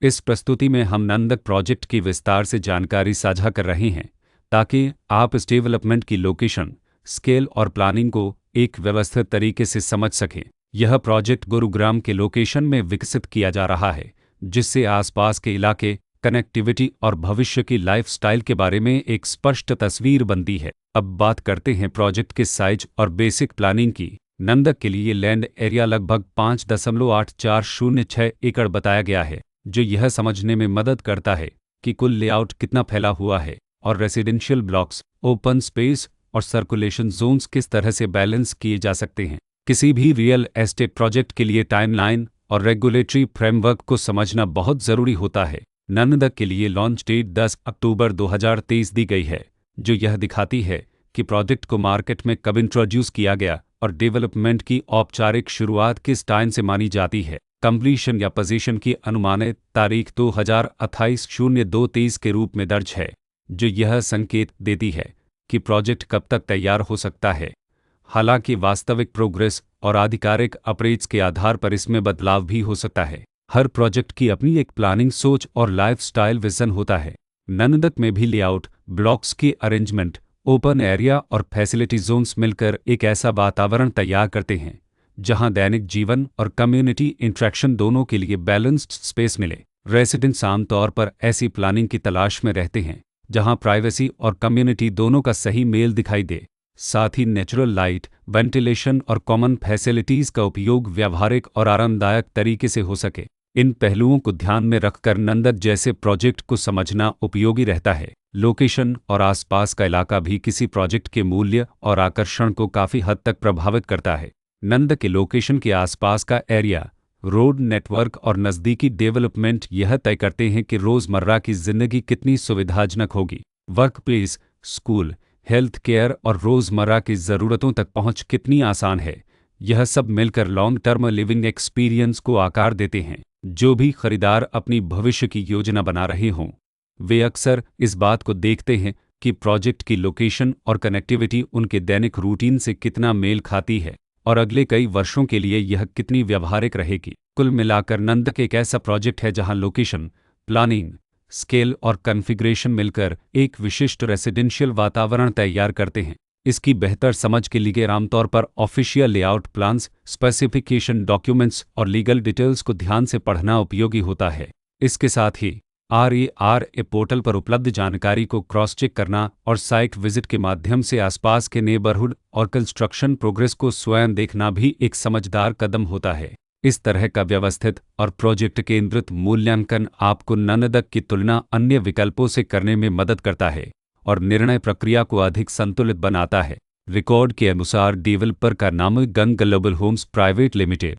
इस प्रस्तुति में हम नंदक प्रोजेक्ट की विस्तार से जानकारी साझा कर रहे हैं ताकि आप इस डेवलपमेंट की लोकेशन, स्केल और प्लानिंग को एक व्यवस्थित तरीके से समझ सकें। यह प्रोजेक्ट गुरुग्राम के लोकेशन में विकसित किया जा रहा है, जिससे आसपास के इलाके, कनेक्टिविटी और भविष्य की लाइफस्टाइल के बारे में एक स्पष्ट तस्वीर बनती है। अब बात करते हैं प्रोजेक्ट के साइज और बेसिक प्लानिंग की। नंदक के लिए लैंड एरिया लगभग 5.8406 एकड़ बताया गया है, जो यह समझने में मदद करता है कि कुल लेआउट कितना फैला हुआ है और रेसिडेंशियल ब्लॉक्स, ओपन स्पेस और सर्कुलेशन जोन्स किस तरह से बैलेंस किए जा सकते हैं। किसी भी रियल एस्टेट प्रोजेक्ट के लिए टाइमलाइन और रेगुलेटरी फ्रेमवर्क को समझना बहुत ज़रूरी होता है। नंदक के लिए लॉन्च डेट 10 अक्टूबर 2023 दी गई है, जो यह दिखाती है कि प्रोजेक्ट को मार्केट में कब इंट्रोड्यूस किया गया और डेवलपमेंट की औपचारिक शुरुआत किस टाइम से मानी जाती है। कंप्लीशन या पोजीशन की अनुमानित तारीख 2028-02-23 के रूप में दर्ज है, जो यह संकेत देती है कि प्रोजेक्ट कब तक तैयार हो सकता है। हालांकि वास्तविक प्रोग्रेस और आधिकारिक अपडेट्स के आधार पर इसमें बदलाव भी हो सकता है। हर प्रोजेक्ट की अपनी एक प्लानिंग सोच और लाइफस्टाइल विजन होता है। नंदक में भी लेआउट, ब्लॉक्स की अरेंजमेंट, ओपन एरिया और फैसिलिटी जोन्स मिलकर एक ऐसा वातावरण तैयार करते हैं जहां दैनिक जीवन और कम्युनिटी इंटरेक्शन दोनों के लिए बैलेंस्ड स्पेस मिले। रेसिडेंट्स आमतौर पर ऐसी प्लानिंग की तलाश में रहते हैं जहां प्राइवेसी और कम्युनिटी दोनों का सही मेल दिखाई दे। साथ ही नेचुरल लाइट, वेंटिलेशन और कॉमन फैसिलिटीज़ का उपयोग व्यावहारिक और आरामदायक तरीके से हो सके। इन पहलुओं को ध्यान में रखकर नंदक जैसे प्रोजेक्ट को समझना उपयोगी रहता है। लोकेशन और आसपास का इलाका भी किसी प्रोजेक्ट के मूल्य और आकर्षण को काफ़ी हद तक प्रभावित करता है। नंदक के लोकेशन के आसपास का एरिया, रोड नेटवर्क और नज़दीकी डेवलपमेंट यह तय करते हैं कि रोज़मर्रा की ज़िंदगी कितनी सुविधाजनक होगी। Work place, school, health care और रोज़मर्रा की ज़रूरतों तक पहुंच कितनी आसान है। यह सब मिलकर लॉन्ग टर्म लिविंग एक्सपीरियंस को आकार देते हैं। जो भी खरीदार अपनी भविष्य की योजना बना रहे हों, वे अक्सर इस बात को देखते हैं कि प्रोजेक्ट की लोकेशन और कनेक्टिविटी उनके दैनिक रूटीन से कितना मेल खाती है और अगले कई वर्षों के लिए यह कितनी व्यावहारिक रहेगी। कुल मिलाकर नंदक एक ऐसा प्रोजेक्ट है जहां लोकेशन, प्लानिंग, स्केल और कॉन्फ़िगरेशन मिलकर एक विशिष्ट रेसिडेंशियल वातावरण तैयार करते हैं। इसकी बेहतर समझ के लिए आमतौर पर official layout plans, specification documents और लीगल डिटेल्स को ध्यान से पढ़ना उपयोगी होता है। इसके साथ ही RERA पोर्टल पर उपलब्ध जानकारी को क्रॉस चेक करना और साइट विजिट के माध्यम से आसपास के नेबरहुड और कंस्ट्रक्शन प्रोग्रेस को स्वयं देखना भी एक समझदार कदम होता है। इस तरह का व्यवस्थित और प्रोजेक्ट केंद्रित मूल्यांकन आपको नंदक की तुलना अन्य विकल्पों से करने में मदद करता है और निर्णय प्रक्रिया को अधिक संतुलित बनाता है। रिकॉर्ड के अनुसार डेवलपर का नाम गंग ग्लोबल होम्स प्राइवेट लिमिटेड